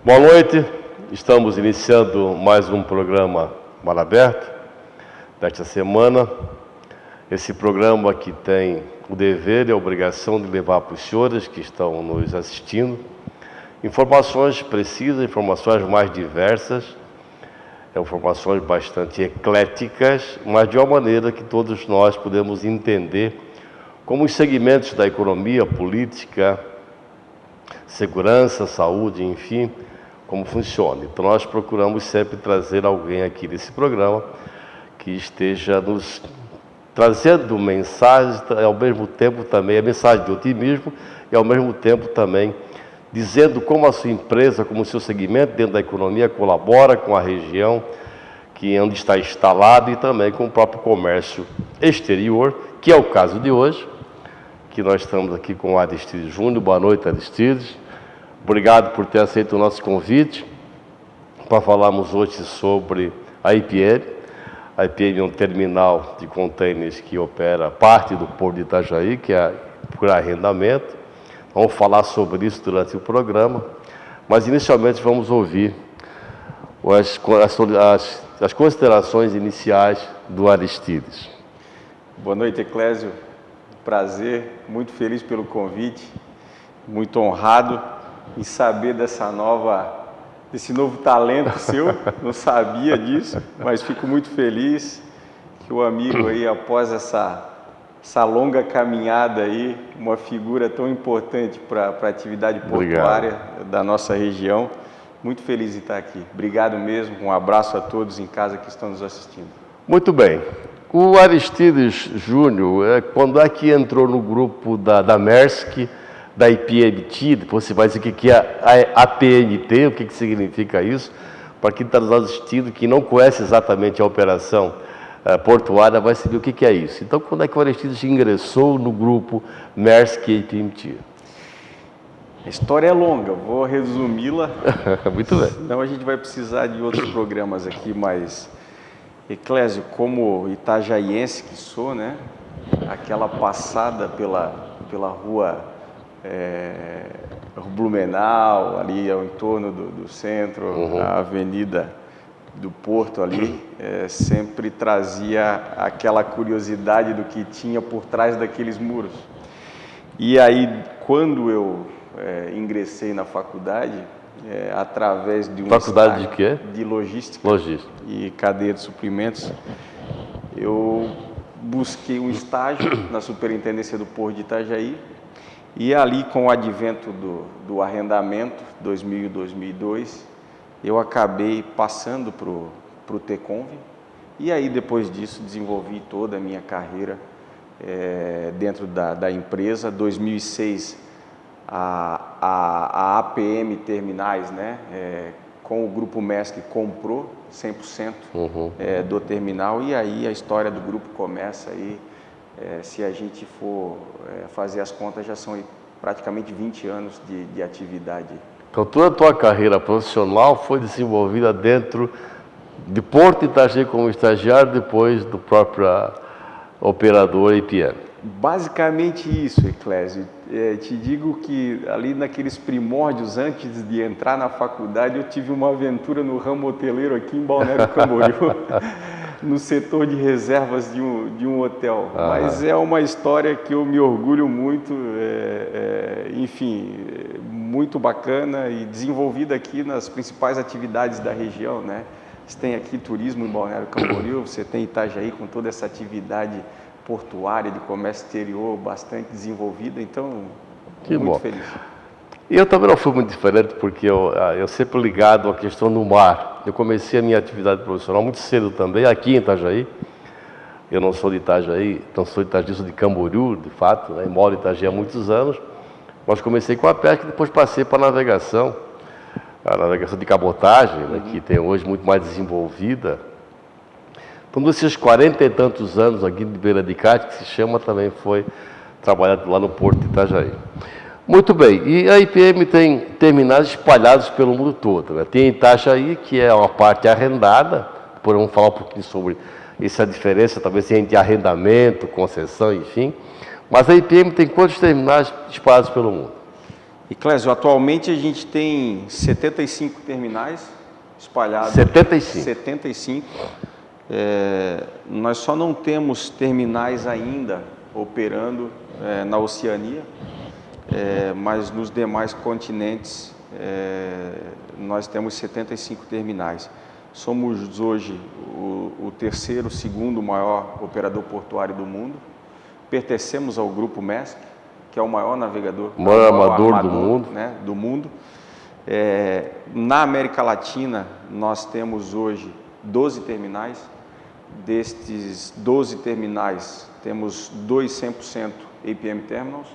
Boa noite, estamos iniciando mais um programa Mar Aberto desta semana. Esse programa que tem o dever e a obrigação de levar para os senhores que estão nos assistindo informações precisas, informações mais diversas, informações bastante ecléticas, mas de uma maneira que todos nós podemos entender como os segmentos da economia, política, segurança, saúde, enfim, como funciona. Então nós procuramos sempre trazer alguém aqui nesse programa que esteja nos trazendo mensagens, ao mesmo tempo também a mensagem de otimismo e ao mesmo tempo também dizendo como a sua empresa, como o seu segmento dentro da economia colabora com a região onde está instalado e também com o próprio comércio exterior, que é o caso de hoje, que nós estamos aqui com o Aristides Júnior. Boa noite, Aristides. Obrigado por ter aceito o nosso convite para falarmos hoje sobre a IPM. A IPM é um terminal de contêineres que opera parte do Porto de Itajaí, que é por arrendamento. Vamos falar sobre isso durante o programa, mas inicialmente vamos ouvir as considerações iniciais do Aristides. Boa noite, Eclésio. Prazer, muito feliz pelo convite, muito honrado em saber desse novo talento seu. Não sabia disso, mas fico muito feliz que o amigo aí, após essa longa caminhada aí, uma figura tão importante para a atividade portuária da nossa região. Muito feliz em estar aqui. Obrigado mesmo, um abraço a todos em casa que estão nos assistindo. Muito bem. O Aristides Júnior, quando é que entrou no grupo da Maersk, da IPMT, depois você vai dizer o que é a APNT, o que significa isso, para quem está nos assistindo, que não conhece exatamente a operação portuária, vai saber o que é isso. Então, quando é que o Aristides ingressou no grupo Maersk IPMT? A história é longa, vou resumi-la. Muito bem. Senão a gente vai precisar de outros programas aqui, mas, Eclésio, como itajaiense que sou, né? Aquela passada pela rua Blumenau, ali ao entorno do centro, a avenida do Porto ali, sempre trazia aquela curiosidade do que tinha por trás daqueles muros. E aí, quando eu ingressei na faculdade, através de faculdade de quê? De logística e cadeia de suprimentos, eu busquei um estágio na Superintendência do Porto de Itajaí, e ali, com o advento do arrendamento, 2000 e 2002, eu acabei passando para o Teconv, e aí depois disso desenvolvi toda a minha carreira dentro da empresa. 2006, a APM Terminais, né, com o Grupo Maersk, comprou 100% do terminal, e aí a história do grupo começa aí. Se a gente for fazer as contas, já são praticamente 20 anos de atividade. Então, toda a tua carreira profissional foi desenvolvida dentro de Porto Itajaí como estagiário, depois do próprio operador IPM. Basicamente isso, Eclésio. Te digo que ali naqueles primórdios, antes de entrar na faculdade, eu tive uma aventura no ramo hoteleiro aqui em Balneário Camboriú, no setor de reservas de um hotel. Mas é uma história que eu me orgulho muito, enfim, muito bacana e desenvolvida aqui nas principais atividades da região, né? Você tem aqui turismo em Balneário Camboriú, você tem Itajaí com toda essa atividade portuária de comércio exterior bastante desenvolvida, então, muito feliz. E eu também não fui muito diferente, porque eu sempre ligado à questão do mar. Eu comecei a minha atividade profissional muito cedo também, aqui em Itajaí. Eu não sou de Itajaí, não sou de Itajaí, sou de Camboriú, de fato, né? Moro em Itajaí há muitos anos. Mas comecei com a pesca e depois passei para a navegação de cabotagem, né, que tem hoje muito mais desenvolvida. Então, desses 40 e tantos anos aqui de Beira de Cate, que se chama, também foi trabalhado lá no Porto de Itajaí. Muito bem, e a IPM tem terminais espalhados pelo mundo todo, né? Tem Itajaí, que é uma parte arrendada, depois vamos falar um pouquinho sobre essa diferença, talvez entre arrendamento, concessão, enfim. Mas a IPM tem quantos terminais espalhados pelo mundo? E Clésio, atualmente a gente tem 75 terminais espalhados. 75? 75. Nós só não temos terminais ainda operando na Oceania, mas nos demais continentes nós temos 75 terminais. Somos hoje o terceiro, segundo maior operador portuário do mundo. Pertencemos ao grupo Maersk, que é o maior navegador, maior armador do mundo. Né, do mundo. Na América Latina, nós temos hoje 12 terminais. Destes 12 terminais, temos 2 100% APM Terminals,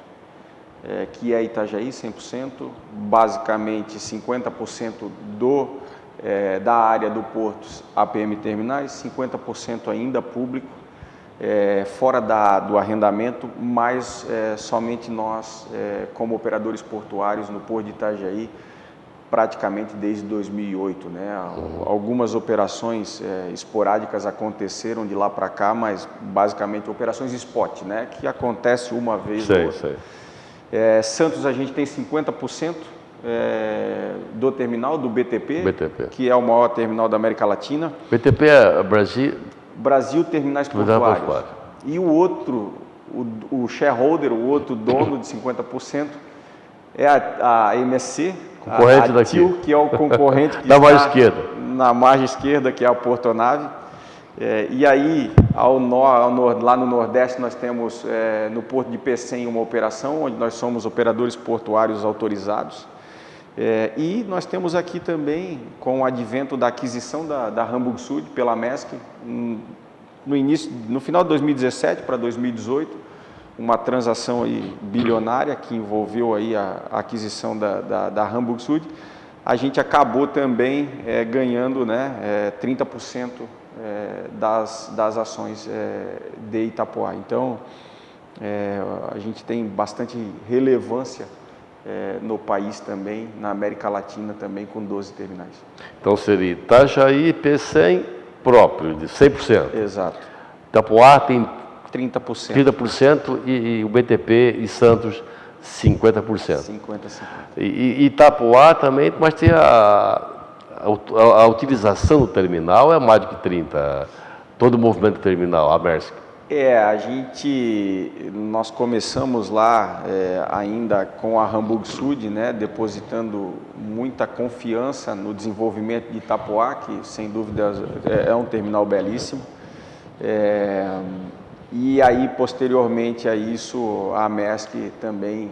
que é Itajaí 100%, basicamente 50% da área do porto APM Terminais, 50% ainda público, fora do arrendamento, mas somente nós, como operadores portuários no Porto de Itajaí, praticamente desde 2008, né? Algumas operações esporádicas aconteceram de lá para cá, mas basicamente operações spot, né? Que acontece uma vez ou outra. Santos, a gente tem 50% do terminal do BTP, que é o maior terminal da América Latina. BTP é Brasil Terminais Portuários. E o outro, o shareholder, o outro dono de 50% é a MSC, concorrente daqui, que é o concorrente que da margem esquerda. Na margem esquerda, que é a Portonave. E aí, lá no Nordeste, nós temos no Porto de Pecém uma operação, onde nós somos operadores portuários autorizados. E nós temos aqui também, com o advento da aquisição da Hamburg Süd pela Maersk, no final de 2017 para 2018, uma transação aí bilionária que envolveu aí a aquisição da Hamburg Süd, a gente acabou também ganhando, né, 30% das ações de Itapoá. Então, a gente tem bastante relevância no país também, na América Latina também, com 12 terminais. Então seria Itajaí, Pecém próprio, de 100%. Exato. Itapoá tem 30% e o BTP e Santos 50%. 50%. E Itapoá também, mas tem a utilização do terminal é mais do que 30%. Todo o movimento terminal, a Maersk. Nós começamos lá ainda com a Hamburg Süd, né, depositando muita confiança no desenvolvimento de Itapoá, que sem dúvida é um terminal belíssimo. E aí, posteriormente a isso, a Maersk também,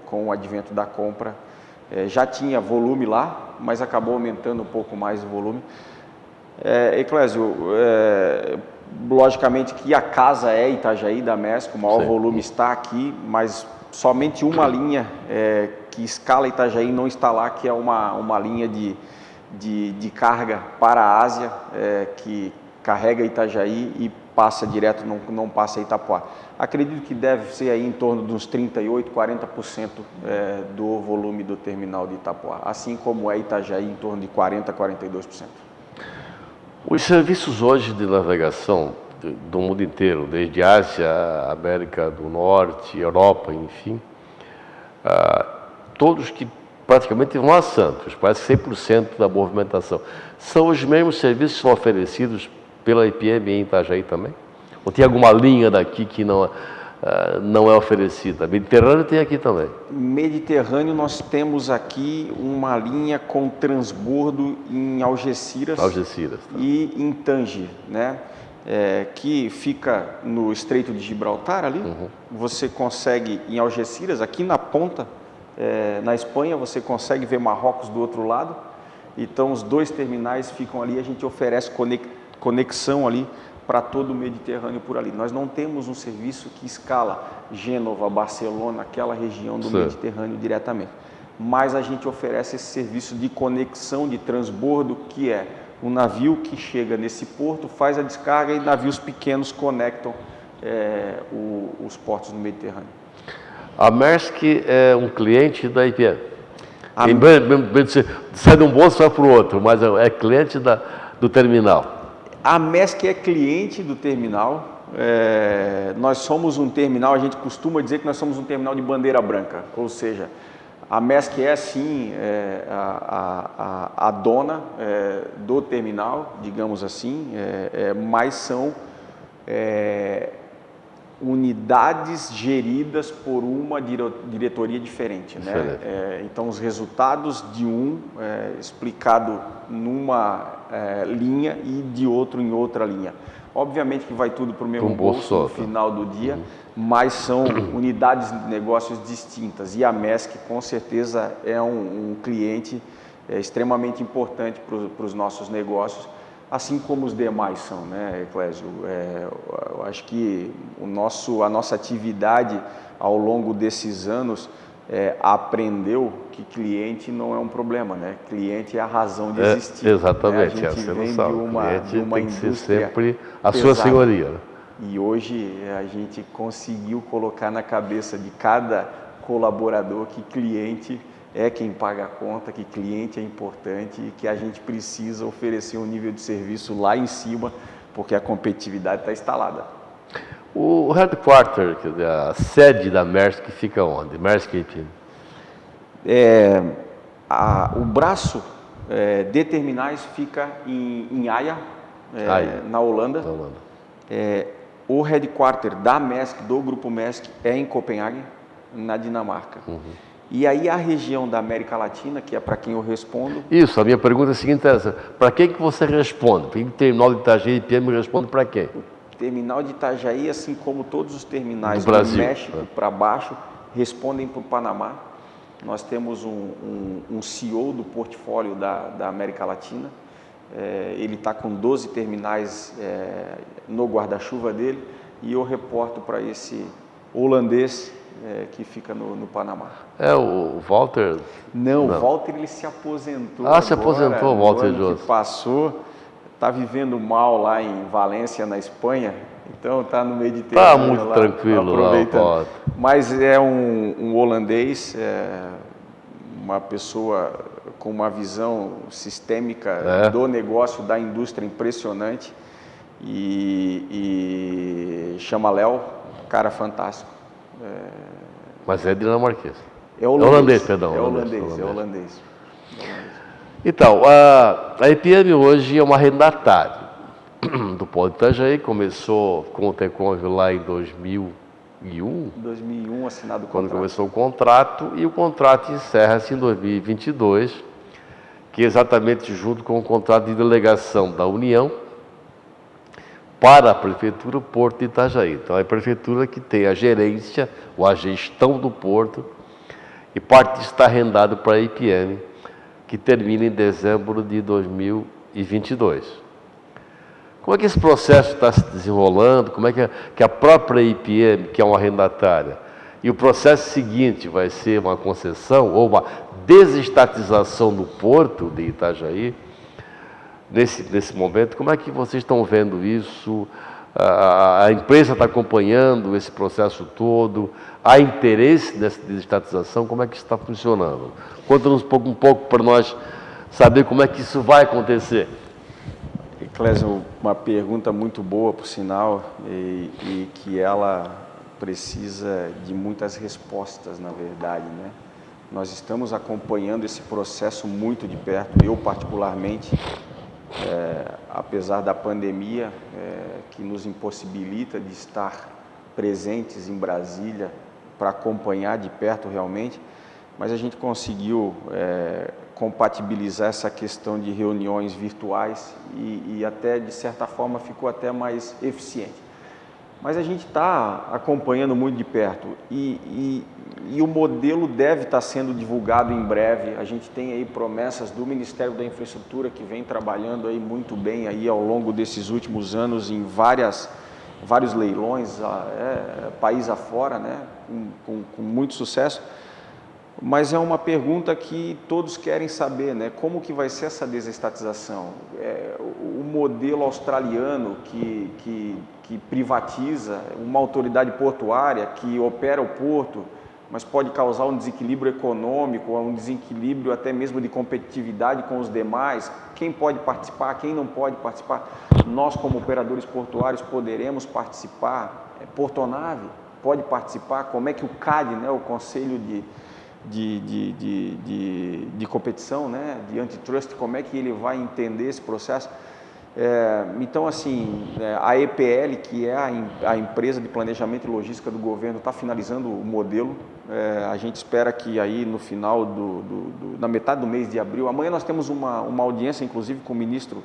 com o advento da compra, já tinha volume lá, mas acabou aumentando um pouco mais o volume. Clésio, logicamente que a casa é Itajaí da Maersk, o maior volume está aqui, mas somente uma linha que escala Itajaí não está lá, que é uma linha de carga para a Ásia, que carrega Itajaí e passa direto, não passa Itapoá. Acredito que deve ser aí em torno de uns 38%, 40% do volume do terminal de Itapoá, assim como é Itajaí em torno de 40%, 42%. Os serviços hoje de navegação do mundo inteiro, desde Ásia, América do Norte, Europa, enfim, todos que praticamente vão a Santos, quase 100% da movimentação, são os mesmos serviços que são oferecidos pela IPM em Itajaí também? Ou tem alguma linha daqui que não é oferecida? Mediterrâneo tem aqui também? Mediterrâneo nós temos aqui uma linha com transbordo em Algeciras, tá. E em Tanger, né? Que fica no Estreito de Gibraltar ali. Você consegue, em Algeciras, aqui na ponta, na Espanha, você consegue ver Marrocos do outro lado. Então os dois terminais ficam ali, a gente oferece conexão ali para todo o Mediterrâneo por ali. Nós não temos um serviço que escala Gênova, Barcelona, aquela região do Mediterrâneo diretamente. Mas a gente oferece esse serviço de conexão, de transbordo, que é um navio que chega nesse porto, faz a descarga e navios pequenos conectam os portos no Mediterrâneo. A Maersk é um cliente da IPM? Sai de um bolso e vai para o outro, mas é cliente do terminal? A Maersk é cliente do terminal. Nós somos um terminal, a gente costuma dizer que nós somos um terminal de bandeira branca, ou seja, A Maersk é sim a dona do terminal, digamos assim, mas são unidades geridas por uma diretoria diferente, né? Então os resultados de explicado numa linha e de outro em outra linha. Obviamente que vai tudo para o mesmo bolso no final do dia, mas são unidades de negócios distintas. E a Maersk, com certeza, é um cliente extremamente importante para os nossos negócios, assim como os demais são, né, Eclésio? Eu acho que a nossa atividade ao longo desses anos aprendeu que cliente não é um problema, né? Cliente é a razão de existir. Exatamente, né? A gente vem de uma indústria sempre a sua senhoria. Né? E hoje a gente conseguiu colocar na cabeça de cada colaborador que cliente é quem paga a conta, que cliente é importante e que a gente precisa oferecer um nível de serviço lá em cima, porque a competitividade está instalada. O headquarter, a sede da Maersk fica onde? Maersk APM? O braço de terminais fica em Haia, na Holanda. O headquarter da Maersk, do grupo Maersk, é em Copenhague, na Dinamarca. E aí a região da América Latina, que é para quem eu respondo... Isso, a minha pergunta é a seguinte, para quem que você responde? O terminal de Itajaí IPM responde para quem? O terminal de Itajaí, assim como todos os terminais do México para baixo, respondem para o Panamá. Nós temos um CEO do portfólio da América Latina. Ele está com 12 terminais no guarda-chuva dele e eu reporto para esse holandês que fica no Panamá. O Walter? Não, o Walter ele se aposentou. Se aposentou, o Walter Jones. Passou, está vivendo mal lá em Valência, na Espanha, então está no Mediterrâneo. Está muito tranquilo lá. Mas é um holandês, uma pessoa com uma visão sistêmica do negócio, da indústria impressionante e chama Léo, cara fantástico. Mas é dinamarquês. É holandês, perdão. É holandês. Então, a IPM hoje é uma arrendatária do Porto de Itajaí, começou com o Teconvio lá em 2001. 2001, assinado o contrato. Quando começou o contrato, e o contrato encerra-se em 2022, que é exatamente junto com o contrato de delegação da União para a Prefeitura Porto de Itajaí. Então, é a Prefeitura que tem a gerência ou a gestão do porto e parte está arrendado para a IPM, que termina em dezembro de 2022. Como é que esse processo está se desenrolando? Como é que a própria IPM, que é uma arrendatária, e o processo seguinte vai ser uma concessão ou uma desestatização do porto de Itajaí? Nesse momento, como é que vocês estão vendo isso? A empresa está acompanhando esse processo todo? Há interesse nessa desestatização? Como é que isso está funcionando? Conta-nos um pouco para nós saber como é que isso vai acontecer. Eclésio, uma pergunta muito boa, por sinal, e que ela precisa de muitas respostas, na verdade, né? Nós estamos acompanhando esse processo muito de perto, eu particularmente, apesar da pandemia, que nos impossibilita de estar presentes em Brasília para acompanhar de perto realmente, mas a gente conseguiu compatibilizar essa questão de reuniões virtuais e até, de certa forma, ficou até mais eficiente. Mas a gente está acompanhando muito de perto e o modelo deve estar sendo divulgado em breve. A gente tem aí promessas do Ministério da Infraestrutura, que vem trabalhando aí muito bem aí ao longo desses últimos anos em vários leilões, país afora, né? com muito sucesso. Mas é uma pergunta que todos querem saber, né? Como que vai ser essa desestatização? O modelo australiano que privatiza uma autoridade portuária que opera o porto, mas pode causar um desequilíbrio econômico, um desequilíbrio até mesmo de competitividade com os demais. Quem pode participar, quem não pode participar? Nós, como operadores portuários, poderemos participar? Portonave pode participar? Como é que o CAD, né, o Conselho de competição, né, de antitrust, como é que ele vai entender esse processo. Então, assim, a EPL, que é a empresa de planejamento e logística do governo, está finalizando o modelo. A gente espera que aí no final, na metade do mês de abril, amanhã nós temos uma audiência, inclusive, com o ministro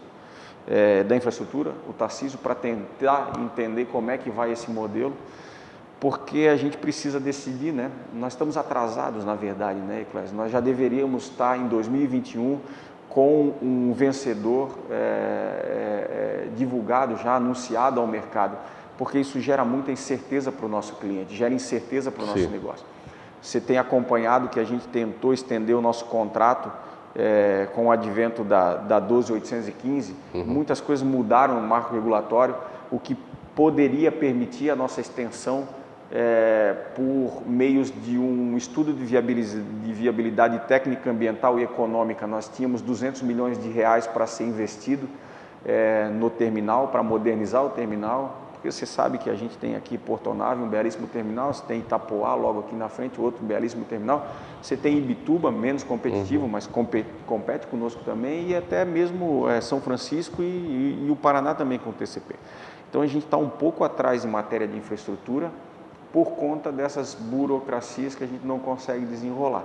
da Infraestrutura, o Tarcísio, para tentar entender como é que vai esse modelo, porque a gente precisa decidir, né? Nós estamos atrasados, na verdade, né, Eclésio? Nós já deveríamos estar em 2021 com um vencedor divulgado, já anunciado ao mercado, porque isso gera muita incerteza para o nosso cliente, gera incerteza para o nosso negócio. Você tem acompanhado que a gente tentou estender o nosso contrato com o advento da 12815, muitas coisas mudaram no marco regulatório, o que poderia permitir a nossa extensão por meios de um estudo de viabilidade técnica, ambiental e econômica. Nós tínhamos 200 milhões de reais para ser investido no terminal, para modernizar o terminal, porque você sabe que a gente tem aqui Portonave, um belíssimo terminal, você tem Itapoá logo aqui na frente, outro belíssimo terminal, você tem Ibituba, menos competitivo, mas compete conosco também, e até mesmo São Francisco e o Paraná também com o TCP. Então a gente está um pouco atrás em matéria de infraestrutura, por conta dessas burocracias que a gente não consegue desenrolar.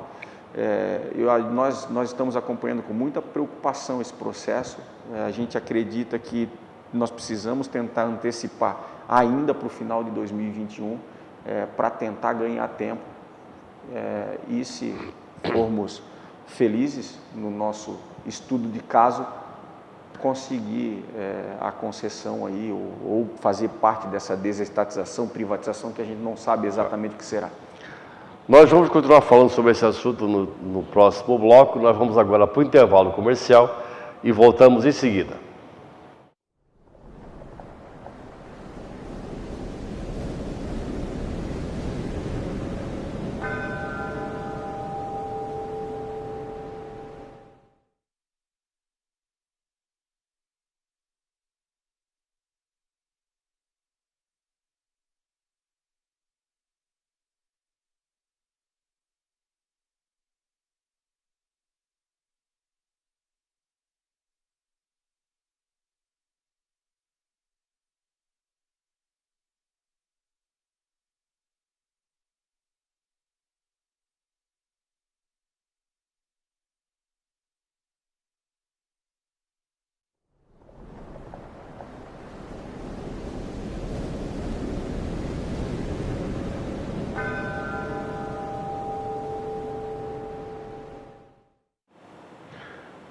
Nós estamos acompanhando com muita preocupação esse processo. A gente acredita que nós precisamos tentar antecipar ainda para o final de 2021 para tentar ganhar tempo e, se formos felizes no nosso estudo de caso, conseguir a concessão aí ou fazer parte dessa desestatização, privatização, que a gente não sabe exatamente o que será. Nós vamos continuar falando sobre esse assunto no próximo bloco. Nós vamos agora para o intervalo comercial e voltamos em seguida.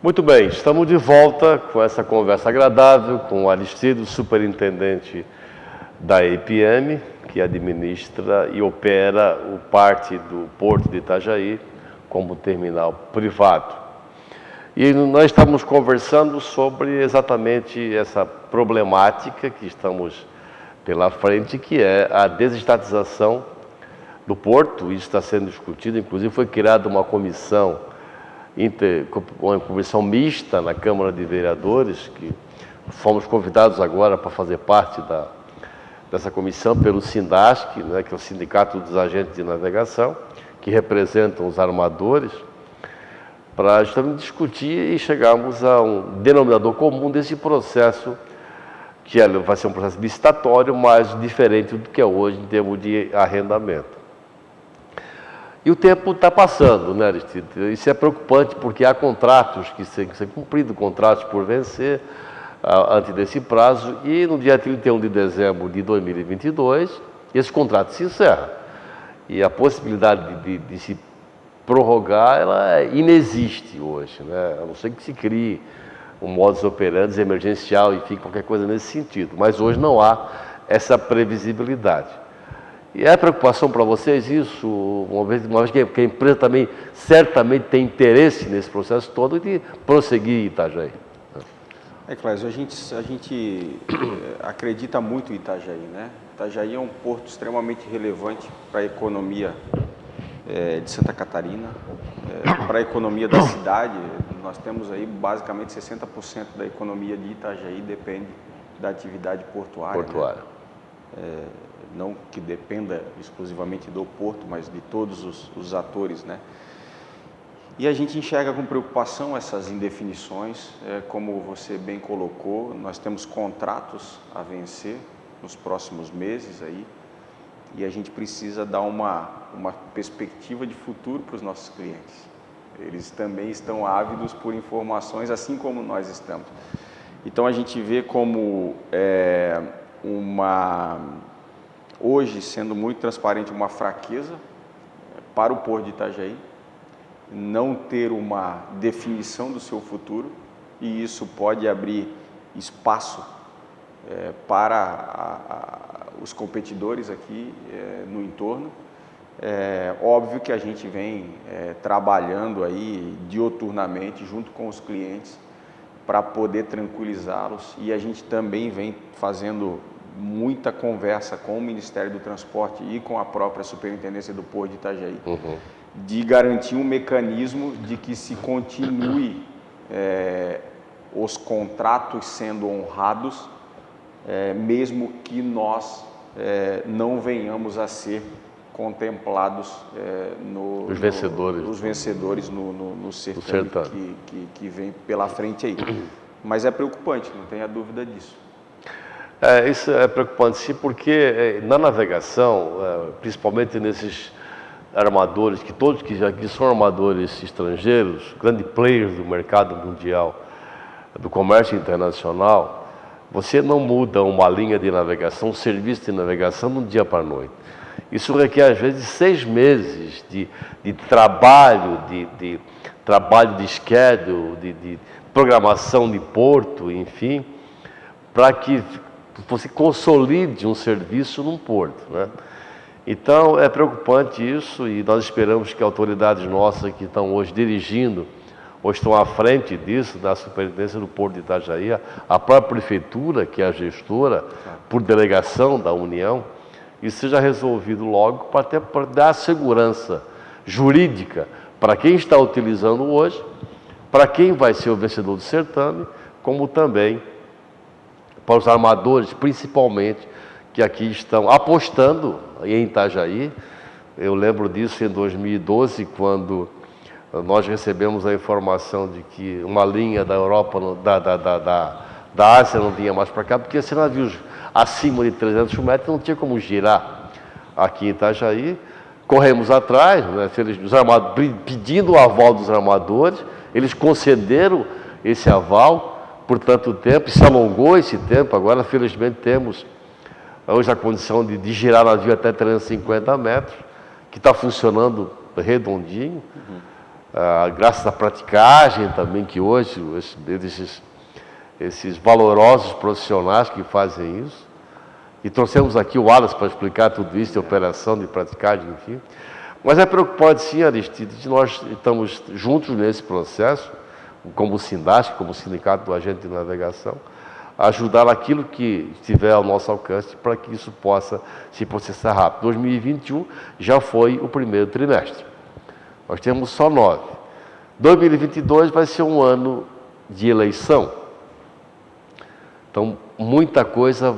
Muito bem, estamos de volta com essa conversa agradável com o Aristides, superintendente da EPM, que administra e opera parte do Porto de Itajaí como terminal privado. E nós estamos conversando sobre exatamente essa problemática que estamos pela frente, que é a desestatização do Porto. Isso está sendo discutido, inclusive foi criada uma comissão mista na Câmara de Vereadores, que fomos convidados agora para fazer parte dessa comissão pelo SINDASC, né, que é o Sindicato dos Agentes de Navegação, que representam os armadores, para justamente discutir e chegarmos a um denominador comum desse processo, que vai ser um processo licitatório, mas diferente do que é hoje em termos de arrendamento. E o tempo está passando, né, Aristides? Isso é preocupante, porque há contratos que têm que ser cumpridos, contratos por vencer antes desse prazo, e no dia 31 de dezembro de 2022, esse contrato se encerra. E a possibilidade de se prorrogar, ela inexiste hoje, né? A não ser que se crie um modus operandi emergencial, enfim, qualquer coisa nesse sentido. Mas hoje não há essa previsibilidade. E é preocupação para vocês isso, uma vez que a empresa também certamente tem interesse nesse processo todo de prosseguir em Itajaí? Clésio, a gente acredita muito em Itajaí, né? Itajaí é um porto extremamente relevante para a economia de Santa Catarina, para a economia da cidade. Nós temos aí basicamente 60% da economia de Itajaí depende da atividade portuária. Né? Não que dependa exclusivamente do porto, mas de todos os atores, né? E a gente enxerga com preocupação essas indefinições, como você bem colocou, nós temos contratos a vencer nos próximos meses aí, e a gente precisa dar uma perspectiva de futuro para os nossos clientes. Eles também estão ávidos por informações, assim como nós estamos. Então a gente vê como hoje, sendo muito transparente, uma fraqueza para o Porto de Itajaí, não ter uma definição do seu futuro, e isso pode abrir espaço para os competidores aqui no entorno. Óbvio que a gente vem trabalhando aí dioturnamente junto com os clientes para poder tranquilizá-los, e a gente também vem fazendo muita conversa com o Ministério do Transporte e com a própria Superintendência do Porto de Itajaí, de garantir um mecanismo de que se continue os contratos sendo honrados, mesmo que nós não venhamos a ser contemplados os vencedores, os vencedores no certame que vem pela frente aí. Mas é preocupante, não tenha dúvida disso. Isso é preocupante sim, porque na navegação, principalmente nesses armadores, que todos que são armadores estrangeiros, grandes players do mercado mundial, do comércio internacional, você não muda uma linha de navegação, um serviço de navegação de um dia para a noite. Isso requer às vezes 6 meses de trabalho, de trabalho de schedule, de programação de porto, enfim, para que você consolide um serviço num porto, né? Então é preocupante isso, e nós esperamos que autoridades nossas que estão hoje dirigindo ou estão à frente disso, da Superintendência do Porto de Itajaí, a própria Prefeitura, que é a gestora, por delegação da União, isso seja resolvido logo para dar segurança jurídica para quem está utilizando hoje, para quem vai ser o vencedor do certame, como também para os armadores, principalmente, que aqui estão apostando em Itajaí. Eu lembro disso em 2012, quando nós recebemos a informação de que uma linha da Europa, da Ásia não vinha mais para cá, porque esses navios acima de 300 metros não tinha como girar aqui em Itajaí. Corremos atrás, né, pedindo o aval dos armadores, eles concederam esse aval por tanto tempo, se alongou esse tempo. Agora, felizmente, temos hoje a condição de girar navio até 350 metros, que está funcionando redondinho, graças à praticagem também, que hoje esses valorosos profissionais que fazem isso, e trouxemos aqui o Wallace para explicar tudo isso, de operação, de praticagem, enfim. Mas é preocupante sim, Aristides, nós estamos juntos nesse processo, como SINDASC, como Sindicato do Agente de Navegação, ajudar aquilo que estiver ao nosso alcance para que isso possa se processar rápido. 2021 já foi o primeiro trimestre. Nós temos só 9. 2022 vai ser um ano de eleição. Então, muita coisa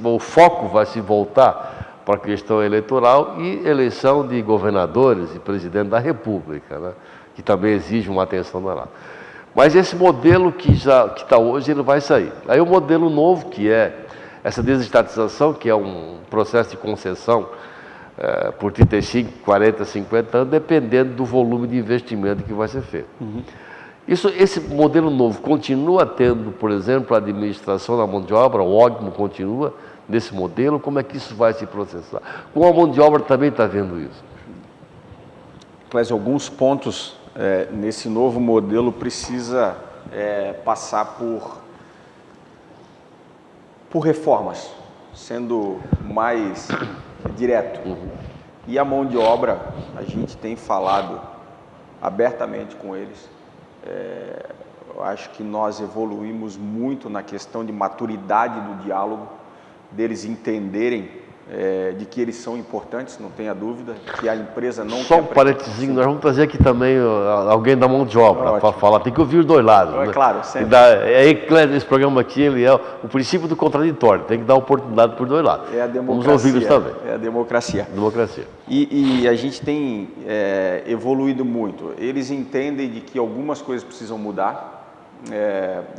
o foco vai se voltar para a questão eleitoral e eleição de governadores e presidente da República, né? Que também exige uma atenção danada. Mas esse modelo que está hoje, ele vai sair. Aí o modelo novo, que é essa desestatização, que é um processo de concessão por 35, 40, 50 anos, dependendo do volume de investimento que vai ser feito. Esse modelo novo continua tendo, por exemplo, a administração da mão de obra, o OGMO continua nesse modelo. Como é que isso vai se processar? Como a mão de obra também está vendo isso? Clésio, alguns pontos nesse novo modelo precisa passar por reformas, sendo mais direto. E a mão de obra, a gente tem falado abertamente com eles. Eu acho que nós evoluímos muito na questão de maturidade do diálogo, deles entenderem de que eles são importantes, não tenha dúvida, que a empresa não Só um parênteses, nós vamos trazer aqui também alguém da mão de obra para falar, tem que ouvir os dois lados. É, né? claro, sempre. Esse programa aqui, ele é o princípio do contraditório, tem que dar oportunidade por dois lados. É a democracia. Vamos ouvi-los também. É a democracia. Democracia. E a gente tem evoluído muito. Eles entendem de que algumas coisas precisam mudar.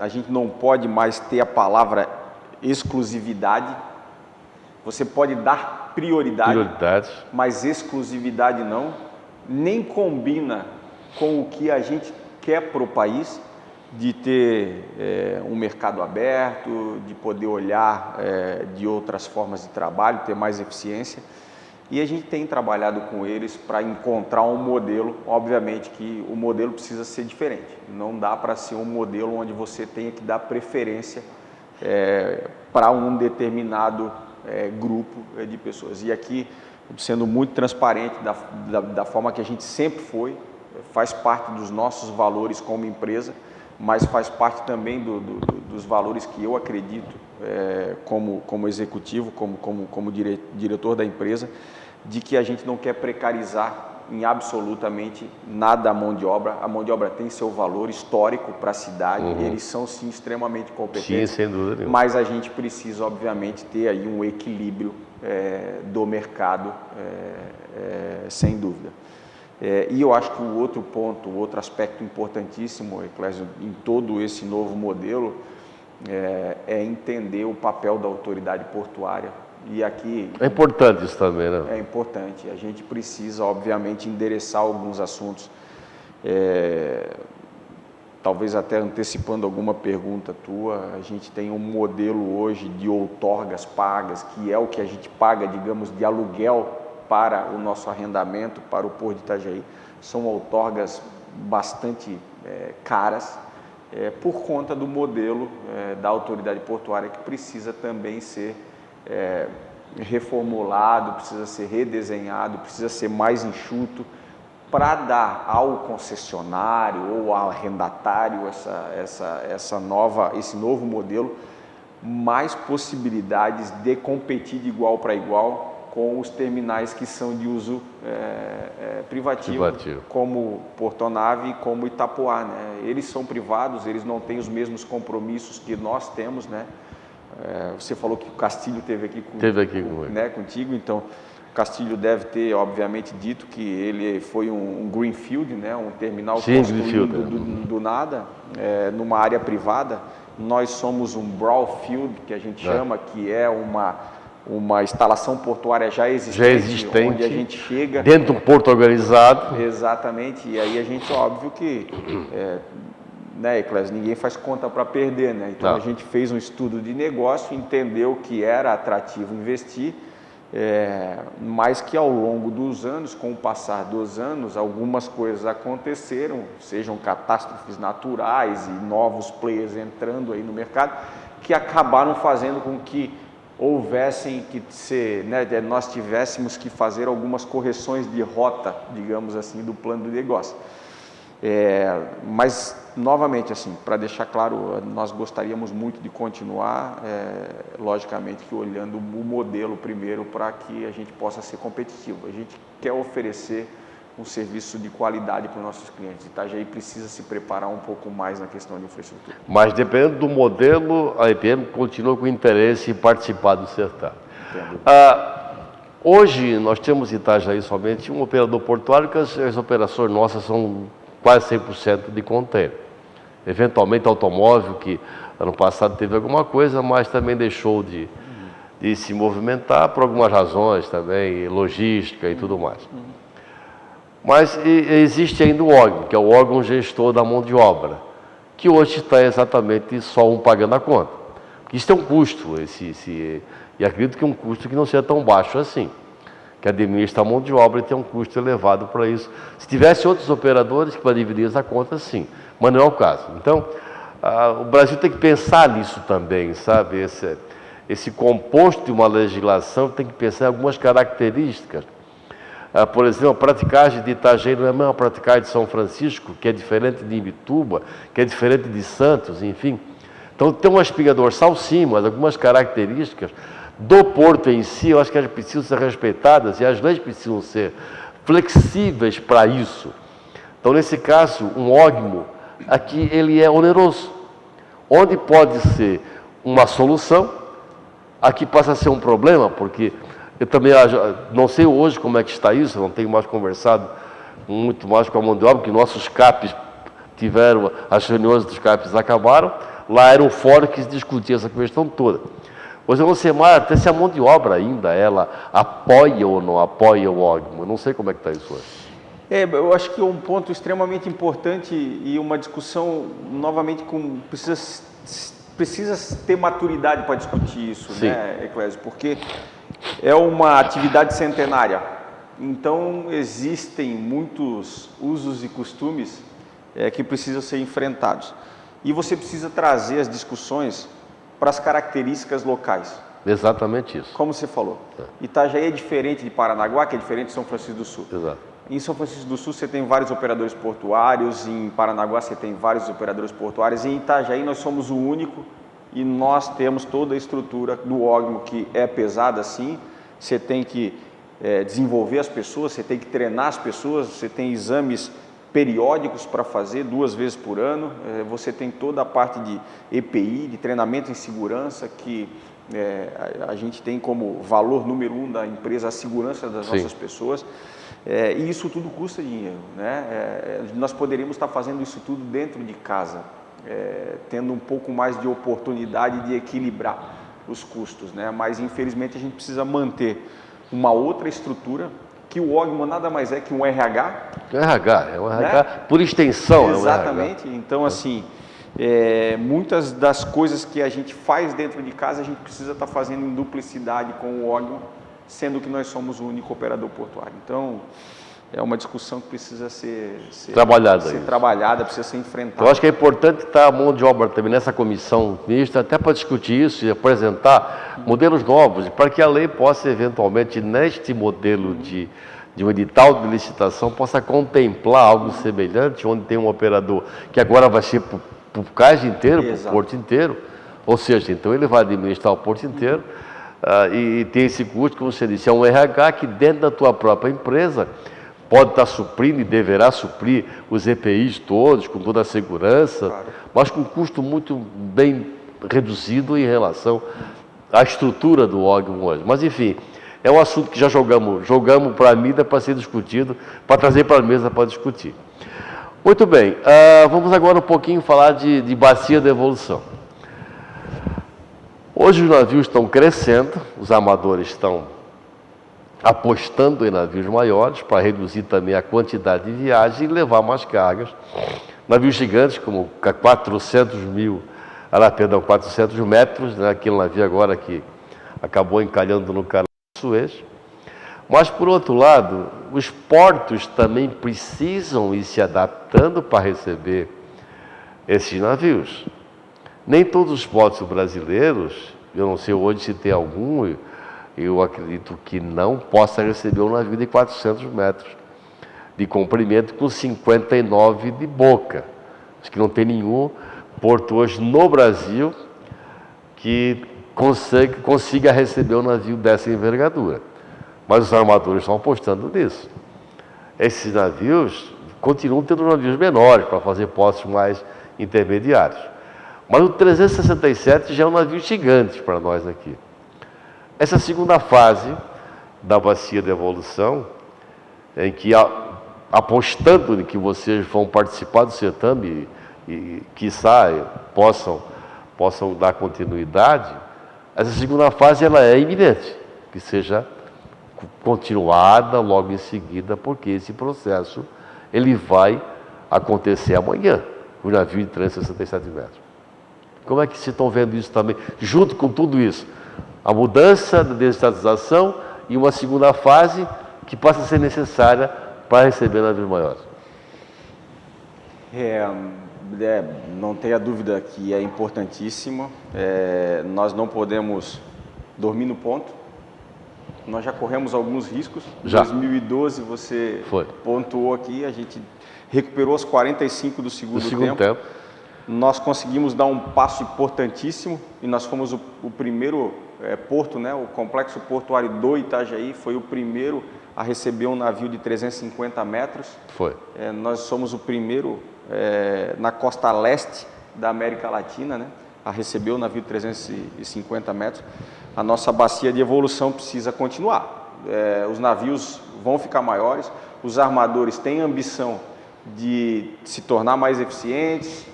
A gente não pode mais ter a palavra exclusividade. Você pode dar prioridade, mas exclusividade não. Nem combina com o que a gente quer para o país, de ter um mercado aberto, de poder olhar de outras formas de trabalho, ter mais eficiência. E a gente tem trabalhado com eles para encontrar um modelo. Obviamente que o modelo precisa ser diferente. Não dá para ser um modelo onde você tenha que dar preferência para um determinado grupo de pessoas. E aqui, sendo muito transparente da forma que a gente sempre foi, faz parte dos nossos valores como empresa, mas faz parte também dos valores que eu acredito como executivo, como diretor da empresa, de que a gente não quer precarizar em absolutamente nada a mão de obra. A mão de obra tem seu valor histórico para a cidade, eles são sim extremamente competentes, sim, sem dúvida nenhuma. Mas a gente precisa obviamente ter aí um equilíbrio do mercado, sem dúvida. E eu acho que o outro ponto, o outro aspecto importantíssimo, Eclésio, em todo esse novo modelo, é entender o papel da autoridade portuária. E aqui é importante isso também, né? É importante. A gente precisa, obviamente, endereçar alguns assuntos. Talvez até antecipando alguma pergunta tua, a gente tem um modelo hoje de outorgas pagas, que é o que a gente paga, digamos, de aluguel para o nosso arrendamento, para o Porto de Itajaí. São outorgas bastante caras, por conta do modelo da autoridade portuária, que precisa também ser reformulado, precisa ser redesenhado, precisa ser mais enxuto, para dar ao concessionário ou ao arrendatário esse novo modelo mais possibilidades de competir de igual para igual com os terminais que são de uso privativo, como Portonave e como Itapoá, né? Eles são privados, eles não têm os mesmos compromissos que nós temos, né? Você falou que o Castilho esteve aqui contigo, então o Castilho deve ter, obviamente, dito que ele foi um greenfield, né? Um terminal construído do nada, numa área privada. Nós somos um brownfield, que a gente chama, que é uma instalação portuária já existente, onde a gente chega dentro de um porto organizado. Exatamente, e aí a gente, óbvio que, né, Eclésio, ninguém faz conta para perder, né? Então a gente fez um estudo de negócio, entendeu que era atrativo investir, mas que ao longo dos anos, com o passar dos anos, algumas coisas aconteceram, sejam catástrofes naturais e novos players entrando aí no mercado, que acabaram fazendo com que houvessem que ser, né, nós tivéssemos que fazer algumas correções de rota, digamos assim, do plano de negócio. Mas, novamente, assim, para deixar claro, nós gostaríamos muito de continuar, logicamente que olhando o modelo primeiro para que a gente possa ser competitivo. A gente quer oferecer um serviço de qualidade para os nossos clientes. Itajaí precisa se preparar um pouco mais na questão de infraestrutura. Mas dependendo do modelo, a IPM continua com interesse em participar do certame. Hoje nós temos em Itajaí somente um operador portuário, que as operações nossas são quase 100% de container. Eventualmente automóvel, que ano passado teve alguma coisa, mas também deixou de se movimentar por algumas razões também, logística e tudo mais. Mas existe ainda o órgão, que é o órgão gestor da mão de obra, que hoje está exatamente só um pagando a conta. Isso tem um custo, e acredito que é um custo que não seja tão baixo assim, que administra a mão de obra e tem um custo elevado para isso. Se tivesse outros operadores que para dividir essa conta, sim, mas não é o caso. Então, o Brasil tem que pensar nisso também, sabe? Esse composto de uma legislação tem que pensar em algumas características. Por exemplo, a praticagem de Itajaí não é a mesma praticagem de São Francisco, que é diferente de Imbituba, que é diferente de Santos, enfim. Então, tem uma espiga dorsal sim, mas algumas características do porto em si, eu acho que elas precisam ser respeitadas e as leis precisam ser flexíveis para isso. Então, nesse caso, um ógmo, aqui ele é oneroso. Onde pode ser uma solução, aqui passa a ser um problema, porque eu também não sei hoje como é que está isso, não tenho mais conversado muito mais com a mão de obra, que nossos CAPs tiveram, as reuniões dos CAPs acabaram, lá era um fórum que se discutia essa questão toda. Hoje eu não sei mais até se a mão de obra ainda, ela apoia ou não apoia o ógmo, eu não sei como é que está isso hoje. Eu acho que é um ponto extremamente importante e uma discussão, novamente, precisa ter maturidade para discutir isso, Sim. né, Eclésio? Porque é uma atividade centenária, então existem muitos usos e costumes que precisam ser enfrentados. E você precisa trazer as discussões para as características locais. Exatamente isso. Como você falou. Itajaí é diferente de Paranaguá, que é diferente de São Francisco do Sul. Exato. Em São Francisco do Sul você tem vários operadores portuários, em Paranaguá você tem vários operadores portuários, e em Itajaí nós somos o único e nós temos toda a estrutura do ógmo que é pesada sim. Você tem que desenvolver as pessoas, você tem que treinar as pessoas, você tem exames periódicos para fazer 2 vezes por ano, você tem toda a parte de EPI, de treinamento em segurança, que a gente tem como valor número 1 da empresa a segurança das nossas pessoas. E isso tudo custa dinheiro, né? Nós poderíamos estar fazendo isso tudo dentro de casa, tendo um pouco mais de oportunidade de equilibrar os custos, né? Mas infelizmente a gente precisa manter uma outra estrutura, que o ógmo nada mais é que um RH. É um RH, né? Por extensão. Exatamente. Então, assim, muitas das coisas que a gente faz dentro de casa, a gente precisa estar fazendo em duplicidade com o ógmo, sendo que nós somos o único operador portuário. Então, é uma discussão que precisa ser trabalhada, precisa ser enfrentada. Eu acho que é importante estar a mão de obra também nessa comissão mista, até para discutir isso e apresentar modelos novos, para que a lei possa eventualmente, neste modelo de um edital de licitação, possa contemplar algo semelhante, onde tem um operador que agora vai ser para o cais inteiro, para o porto inteiro, ou seja, então ele vai administrar o porto inteiro, e tem esse custo, como você disse, é um RH que dentro da tua própria empresa pode estar suprindo e deverá suprir os EPIs todos, com toda a segurança, claro, mas com um custo muito bem reduzido em relação à estrutura do ógmo hoje. Mas, enfim, é um assunto que já jogamos para a mídia para ser discutido, para trazer para a mesa para discutir. Muito bem, vamos agora um pouquinho falar de bacia de evolução. Hoje os navios estão crescendo, os amadores estão apostando em navios maiores para reduzir também a quantidade de viagens e levar mais cargas. Navios gigantes como 400 metros, né, aquele navio agora que acabou encalhando no canal de Suez. Mas, por outro lado, os portos também precisam ir se adaptando para receber esses navios. Nem todos os portos brasileiros, eu não sei hoje se tem algum, eu acredito que não possa receber um navio de 400 metros de comprimento com 59 de boca. Acho que não tem nenhum porto hoje no Brasil que consiga receber um navio dessa envergadura. Mas os armadores estão apostando nisso. Esses navios continuam tendo navios menores para fazer postos mais intermediários. Mas o 367 já é um navio gigante para nós aqui. Essa segunda fase da bacia de evolução, em que, apostando em que vocês vão participar do certame e quiçá, possam dar continuidade, essa segunda fase ela é iminente, que seja continuada logo em seguida, porque esse processo ele vai acontecer amanhã, o navio de 367 metros. Como é que vocês estão vendo isso também, junto com tudo isso? A mudança da desestatização e uma segunda fase que passa a ser necessária para receber navios maiores. Não tenha dúvida que é importantíssimo. Nós não podemos dormir no ponto. Nós já corremos alguns riscos. Em 2012 você pontuou aqui, a gente recuperou os 45 do segundo tempo. nós conseguimos dar um passo importantíssimo e nós fomos o primeiro porto, né, o Complexo Portuário do Itajaí foi o primeiro a receber um navio de 350 metros. Foi. Nós somos o primeiro na costa leste da América Latina, né, a receber um navio de 350 metros. A nossa bacia de evolução precisa continuar. Os navios vão ficar maiores, os armadores têm ambição de se tornar mais eficientes,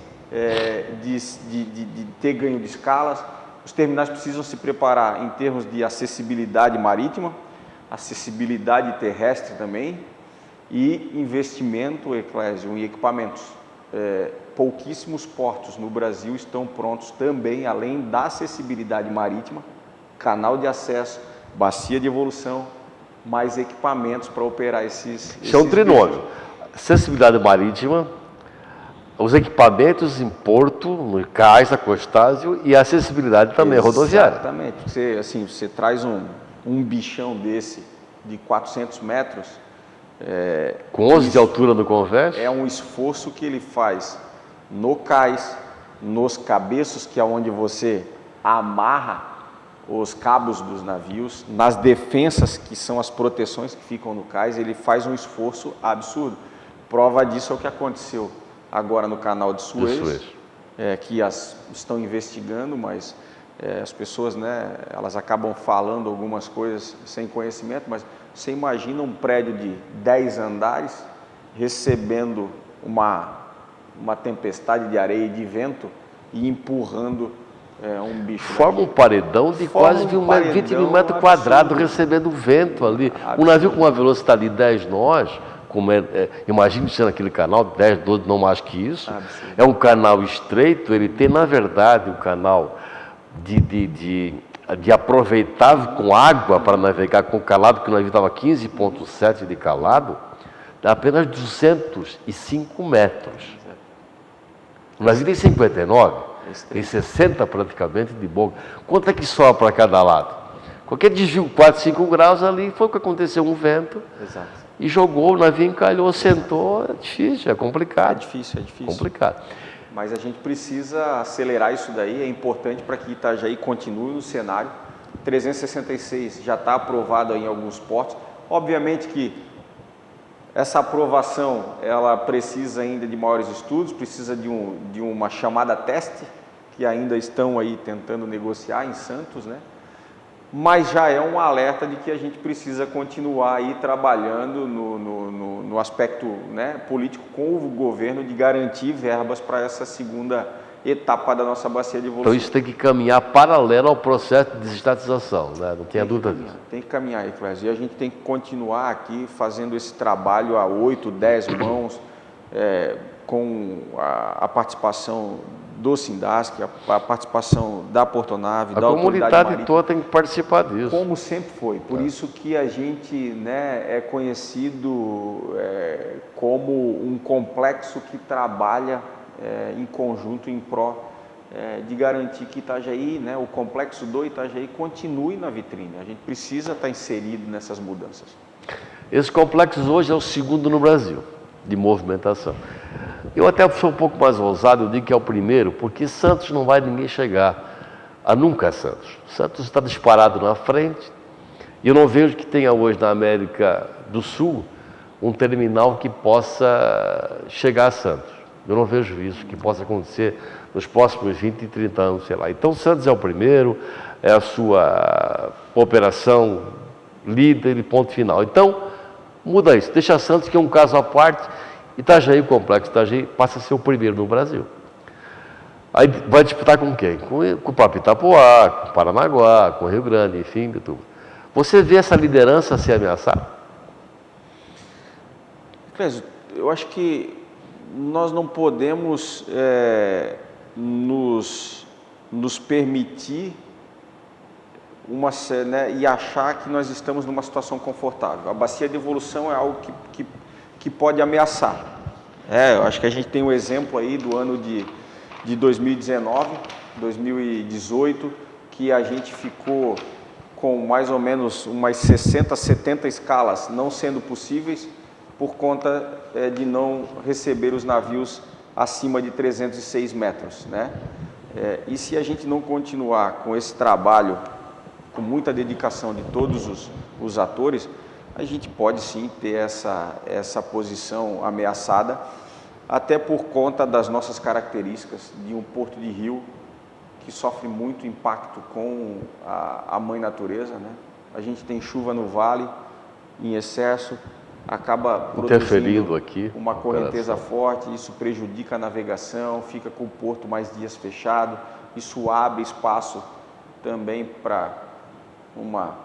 de ter ganho de escalas. Os terminais precisam se preparar em termos de acessibilidade marítima, acessibilidade terrestre também e investimento, Eclésio, em equipamentos. Pouquíssimos portos no Brasil estão prontos também, além da acessibilidade marítima, canal de acesso, bacia de evolução, mais equipamentos para operar esses... Isso é um trinômio. Acessibilidade marítima, os equipamentos em porto, no cais, acostágio e a acessibilidade também rodoviária. Exatamente. Você traz um bichão desse de 400 metros... com 11 de altura no convés. É um esforço que ele faz no cais, nos cabeços, que é onde você amarra os cabos dos navios, nas defensas, que são as proteções que ficam no cais, ele faz um esforço absurdo. Prova disso é o que aconteceu agora no canal de Suez, que estão investigando, mas as pessoas, né, elas acabam falando algumas coisas sem conhecimento, mas você imagina um prédio de 10 andares recebendo uma tempestade de areia e de vento e empurrando um bicho. Forma um paredão de quase 20 mil metros quadrados recebendo vento ali. Um navio com uma velocidade de 10 nós, imagine sendo aquele canal, 10, 12, não mais que isso. É um canal estreito, ele tem, na verdade, um canal de aproveitável com água para navegar com calado, porque o navio estava 15,7 de calado, dá apenas 205 metros. O navio tem 59, tem 60 praticamente de boca. Quanto é que sobra para cada lado? Qualquer desvio 4, 5 graus ali, foi o que aconteceu, um vento. Exato. E jogou, o navio encalhou, sentou, é difícil, é complicado. É difícil. Complicado. Mas a gente precisa acelerar isso daí, é importante para que Itajaí continue no cenário. 366 já está aprovado em alguns portos. Obviamente que essa aprovação, ela precisa ainda de maiores estudos, precisa de uma chamada teste, que ainda estão aí tentando negociar em Santos, né? Mas já é um alerta de que a gente precisa continuar aí trabalhando no aspecto, né, político com o governo de garantir verbas para essa segunda etapa da nossa bacia de evolução. Então isso tem que caminhar paralelo ao processo de desestatização, né? Não tenha dúvida disso. Tem que caminhar, Eclésio. E a gente tem que continuar aqui fazendo esse trabalho a 8, 10 mãos, com a participação do Sindasc, a participação da Portonave, da Autoridade Marítima. A comunidade toda tem que participar disso. Como sempre foi. Por isso que a gente, né, é conhecido como um complexo que trabalha em conjunto em pró de garantir que Itajaí, né, o complexo do Itajaí continue na vitrine. A gente precisa estar inserido nessas mudanças. Esse complexo hoje é o segundo no Brasil de movimentação. Eu até sou um pouco mais ousado, eu digo que é o primeiro, porque Santos não vai ninguém chegar a nunca Santos. Santos está disparado na frente, e eu não vejo que tenha hoje na América do Sul um terminal que possa chegar a Santos. Eu não vejo isso, que possa acontecer nos próximos 20 e 30 anos, sei lá. Então Santos é o primeiro, é a sua operação líder e ponto final. Então, muda isso, deixa Santos, que é um caso à parte. Itajaí, o complexo Itajaí, passa a ser o primeiro no Brasil. Aí vai disputar com quem? Com o próprio Itapoá, com Paranaguá, com o Rio Grande, enfim, de tudo. Você vê essa liderança ser ameaçada? Clésio, eu acho que nós não podemos nos permitir e achar que nós estamos numa situação confortável. A bacia de evolução é algo que pode ameaçar. Eu acho que a gente tem um exemplo aí do ano de 2019, 2018, que a gente ficou com mais ou menos umas 60, 70 escalas não sendo possíveis por conta de não receber os navios acima de 306 metros, né? E se a gente não continuar com esse trabalho, com muita dedicação de todos os atores, a gente pode sim ter essa posição ameaçada, até por conta das nossas características de um porto de rio que sofre muito impacto com a mãe natureza, né? A gente tem chuva no vale em excesso, acaba interferindo aqui uma correnteza forte, isso prejudica a navegação, fica com o porto mais dias fechado, isso abre espaço também para uma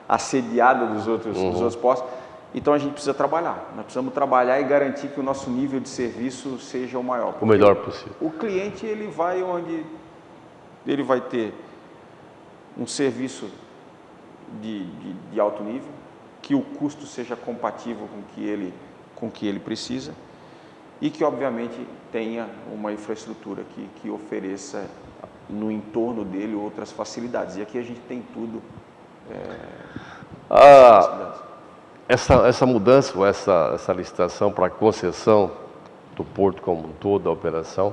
assediada dos outros postos. Então a gente precisa trabalhar, nós precisamos trabalhar e garantir que o nosso nível de serviço seja o maior. O melhor possível. O cliente, ele vai onde ele vai ter um serviço de alto nível, que o custo seja compatível com o que ele precisa e que, obviamente, tenha uma infraestrutura que ofereça no entorno dele outras facilidades. E aqui a gente tem tudo. Essa mudança, ou essa licitação para a concessão do porto como um todo, da operação,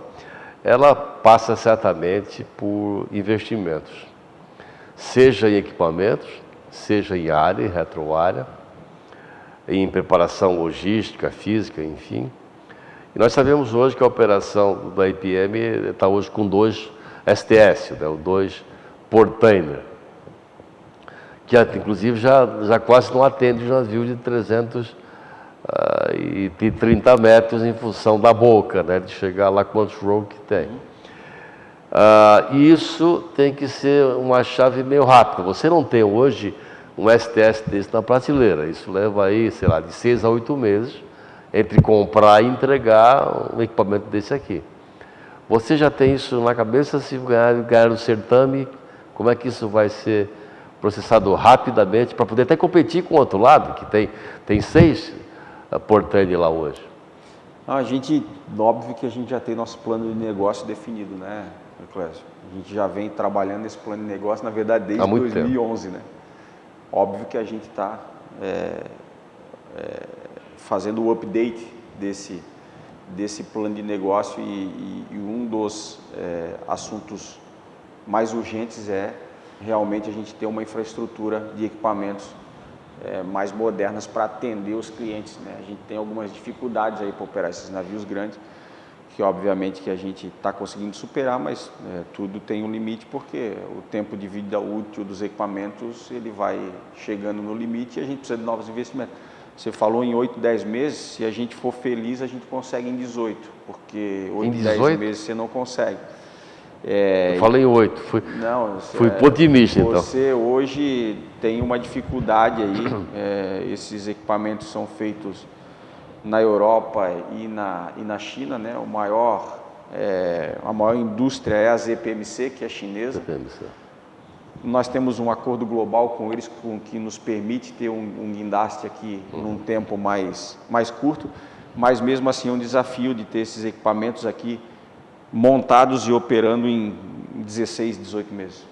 ela passa certamente por investimentos, seja em equipamentos, seja em área, em retroárea, em preparação logística, física, enfim. E nós sabemos hoje que a operação da IPM está hoje com 2 STS, né, o 2 Portainer, que inclusive já quase não atende os navios de 330 metros em função da boca, né, de chegar lá quantos rows que tem. E isso tem que ser uma chave meio rápida. Você não tem hoje um STS desse na prateleira. Isso leva aí, sei lá, de 6 a 8 meses entre comprar e entregar um equipamento desse aqui. Você já tem isso na cabeça? Se ganhar o certame, como é que isso vai ser processado rapidamente para poder até competir com o outro lado, que tem 6 Portainer lá hoje? Óbvio que a gente já tem nosso plano de negócio definido, né, Clésio? A gente já vem trabalhando nesse plano de negócio, na verdade, desde 2011, né? Óbvio que a gente está fazendo o update desse plano de negócio e um dos assuntos mais urgentes é realmente a gente ter uma infraestrutura de equipamentos mais modernas para atender os clientes, né? A gente tem algumas dificuldades aí para operar esses navios grandes, que obviamente que a gente está conseguindo superar, mas tudo tem um limite, porque o tempo de vida útil dos equipamentos ele vai chegando no limite e a gente precisa de novos investimentos. Você falou em 8, 10 meses, se a gente for feliz a gente consegue em 18, porque 8, 10 meses você não consegue. Eu falei 8, fui otimista então. Você hoje tem uma dificuldade aí, esses equipamentos são feitos na Europa e na China, né? A maior indústria é a ZPMC, que é chinesa. ZPMC. Nós temos um acordo global com eles que nos permite ter um guindaste aqui num tempo mais curto, mas mesmo assim é um desafio de ter esses equipamentos aqui montados e operando em 16, 18 meses.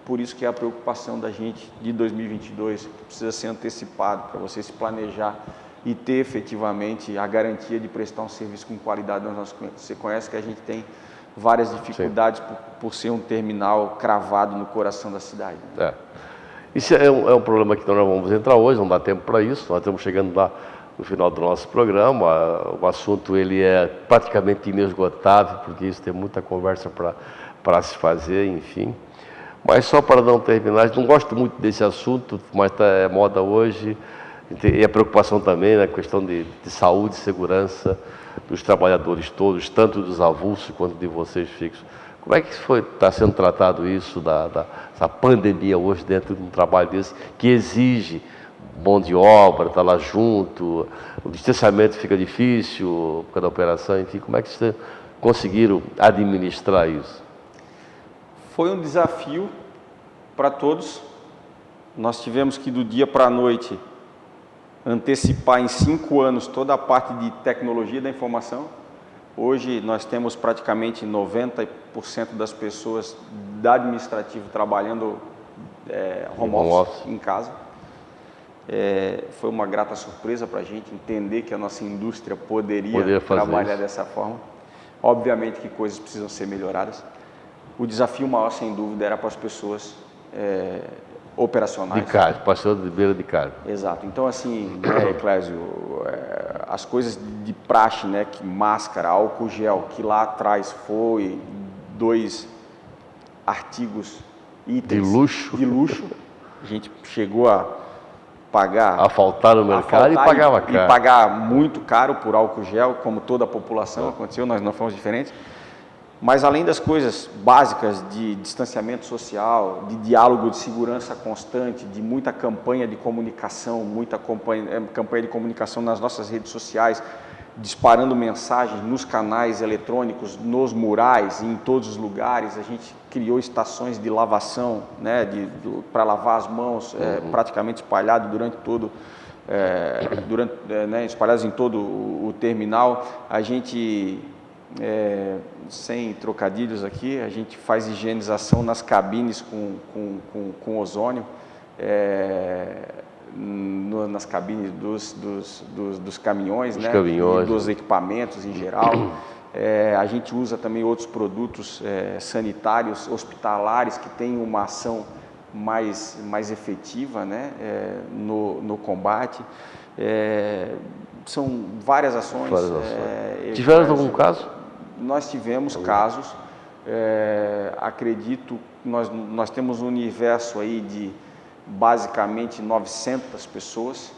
Por isso que é a preocupação da gente de 2022, que precisa ser antecipado para você se planejar e ter efetivamente a garantia de prestar um serviço com qualidade aos nossos clientes. Você conhece que a gente tem várias dificuldades por ser um terminal cravado no coração da cidade. Isso é um problema que nós não vamos entrar hoje, não dá tempo para isso, nós estamos chegando lá no final do nosso programa. O assunto ele é praticamente inesgotável, porque isso tem muita conversa para se fazer, enfim. Mas só para não terminar, não gosto muito desse assunto, mas é moda hoje, e a preocupação também na questão de saúde e segurança dos trabalhadores todos, tanto dos avulsos quanto de vocês fixos. Como é que está sendo tratado isso, essa pandemia hoje dentro de um trabalho desse, que exige mão de obra, está lá junto, o distanciamento fica difícil por causa da operação, enfim, como é que vocês conseguiram administrar isso? Foi um desafio para todos. Nós tivemos que do dia para a noite antecipar em 5 anos toda a parte de tecnologia da informação. Hoje nós temos praticamente 90% das pessoas da administrativo trabalhando home office em casa. Foi uma grata surpresa para a gente entender que a nossa indústria poderia trabalhar isso dessa forma. Obviamente que coisas precisam ser melhoradas. O desafio maior, sem dúvida, era para as pessoas operacionais. De carga, pastor de beira de carga. Exato. Então, assim, Eclésio, as coisas de praxe, né, que máscara, álcool gel, que lá atrás foi 2 artigos, itens de luxo, a gente chegou a pagar... A faltar no mercado e pagava caro. E pagar muito caro por álcool gel, como toda a população aconteceu, nós não fomos diferentes. Mas além das coisas básicas de distanciamento social, de diálogo de segurança constante, de muita campanha de comunicação, muita campanha de comunicação nas nossas redes sociais, disparando mensagens nos canais eletrônicos, nos murais, em todos os lugares. A gente criou estações de lavação, né, para lavar as mãos, praticamente espalhado durante todo, espalhados em todo o terminal. A gente, sem trocadilhos aqui, a gente faz higienização nas cabines com ozônio, nas cabines dos caminhões, né, e dos equipamentos em geral. A gente usa também outros produtos sanitários, hospitalares, que têm uma ação mais efetiva, né, no combate. São várias ações. Tiveram algum caso? Nós tivemos casos. Acredito que nós temos um universo aí de basicamente 900 pessoas.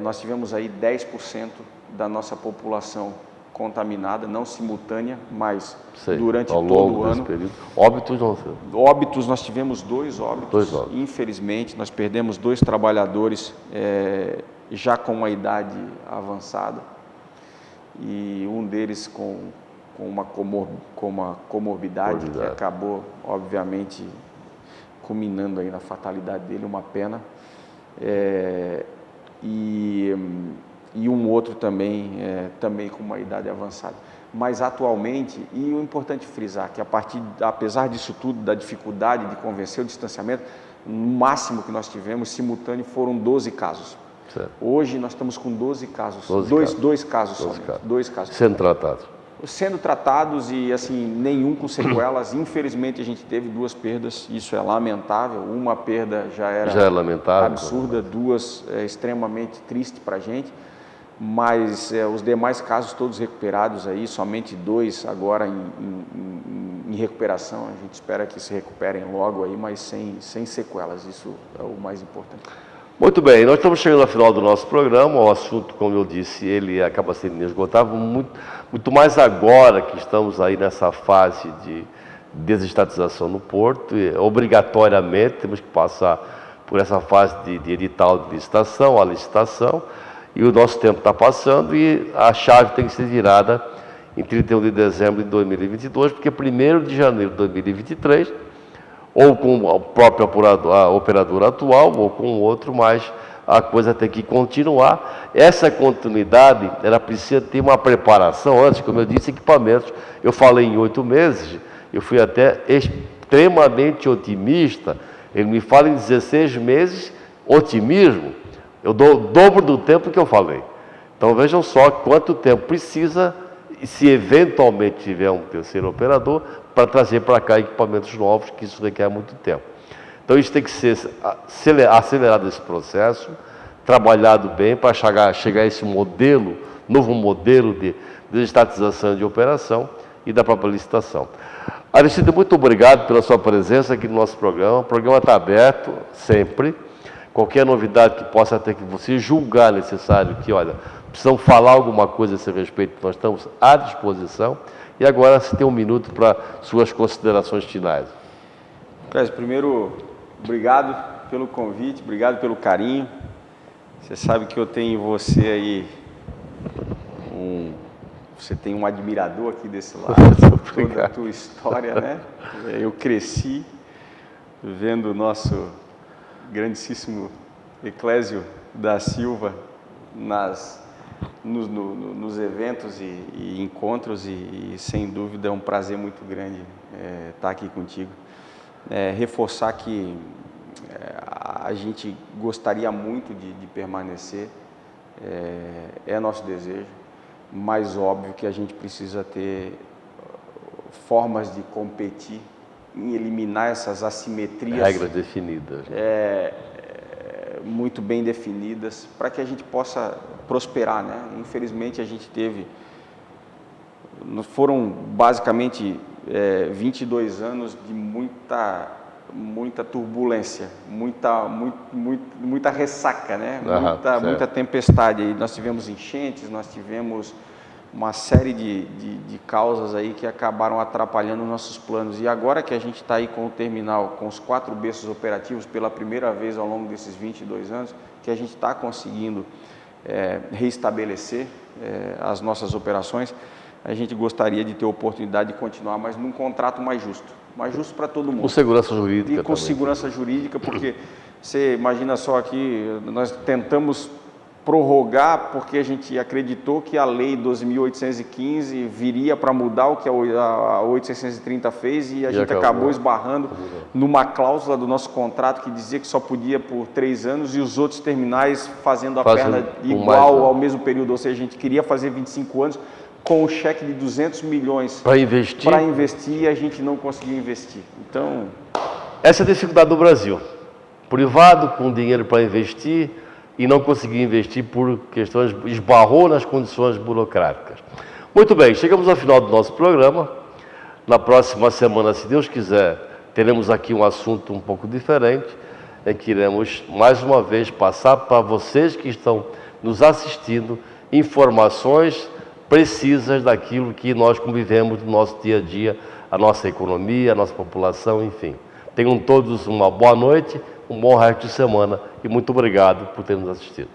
Nós tivemos aí 10% da nossa população contaminada, não simultânea, mas durante todo o ano. Óbitos não? Óbitos, nós tivemos 2 óbitos. Infelizmente, nós perdemos 2 trabalhadores já com uma idade avançada, e um deles com uma comorbidade que acabou, obviamente, culminando aí na fatalidade dele, uma pena. E um outro também com uma idade avançada. Mas atualmente, e o importante frisar, que apesar disso tudo, da dificuldade de convencer o distanciamento, no máximo que nós tivemos simultâneo foram 12 casos. Certo. Hoje nós estamos com 12 casos, 2 casos somente. 2 casos. Sendo tratados e assim, nenhum com sequelas. Infelizmente a gente teve 2 perdas, isso é lamentável. Uma perda já era lamentável, absurda, 2 extremamente triste para a gente, mas os demais casos todos recuperados aí, somente 2 agora em recuperação. A gente espera que se recuperem logo aí, mas sem sequelas, isso é o mais importante. Muito bem, nós estamos chegando ao final do nosso programa. O assunto, como eu disse, ele acaba sendo inesgotável, muito mais agora que estamos aí nessa fase de desestatização no porto. E, obrigatoriamente temos que passar por essa fase de edital de licitação, a licitação, e o nosso tempo está passando e a chave tem que ser virada em 31 de dezembro de 2022, porque 1º de janeiro de 2023, ou com o próprio operador atual, ou com outro, mas a coisa tem que continuar. Essa continuidade, ela precisa ter uma preparação antes, como eu disse, equipamentos. Eu falei em 8 meses, eu fui até extremamente otimista. Ele me fala em 16 meses, otimismo. Eu dou o dobro do tempo que eu falei. Então vejam só quanto tempo precisa, se eventualmente tiver um terceiro operador, para trazer para cá equipamentos novos, que isso requer muito tempo. Então isso tem que ser acelerado esse processo, trabalhado bem para chegar a esse novo modelo de desestatização de operação e da própria licitação. Aristides, muito obrigado pela sua presença aqui no nosso programa. O programa está aberto sempre. Qualquer novidade que possa ter que você julgar necessário, que olha, precisamos falar alguma coisa a esse respeito, nós estamos à disposição. E agora você tem 1 minuto para suas considerações finais. Primeiro, obrigado pelo convite, obrigado pelo carinho. Você sabe que eu tenho em você aí você tem um admirador aqui desse lado, toda a tua história, né? Eu cresci vendo o nosso grandíssimo Eclésio da Silva nos eventos e encontros, e sem dúvida é um prazer muito grande estar aqui contigo. Reforçar que a gente gostaria muito de permanecer, é nosso desejo, mas óbvio que a gente precisa ter formas de competir, em eliminar essas assimetrias. Regras definidas. Muito bem definidas, para que a gente possa prosperar, né? Infelizmente a gente foram basicamente 22 anos de muita turbulência, muita ressaca, né? Muita tempestade. Aí nós tivemos enchentes, nós tivemos uma série de causas aí que acabaram atrapalhando nossos planos. E agora que a gente está aí com o terminal, com os 4 berços operativos pela primeira vez ao longo desses 22 anos, que a gente está conseguindo reestabelecer as nossas operações, a gente gostaria de ter a oportunidade de continuar, mas num contrato mais justo para todo mundo. Com segurança jurídica. E com segurança jurídica, porque você imagina só aqui, nós tentamos prorrogar porque a gente acreditou que a lei 12.815 viria para mudar o que a 8.630 fez, e a gente acabou esbarrando numa cláusula do nosso contrato que dizia que só podia por 3 anos, e os outros terminais fazendo a perna igual ao mesmo período, ou seja, a gente queria fazer 25 anos com um cheque de 200 milhões para investir, e a gente não conseguiu investir. Então, essa é a dificuldade do Brasil. Privado com dinheiro para investir e não conseguir investir por questões, esbarrou nas condições burocráticas. Muito bem, chegamos ao final do nosso programa. Na próxima semana, se Deus quiser, teremos aqui um assunto um pouco diferente, em que iremos mais uma vez passar para vocês que estão nos assistindo informações precisas daquilo que nós convivemos no nosso dia a dia, a nossa economia, a nossa população, enfim. Tenham todos uma boa noite, um bom resto de semana e muito obrigado por ter nos assistido.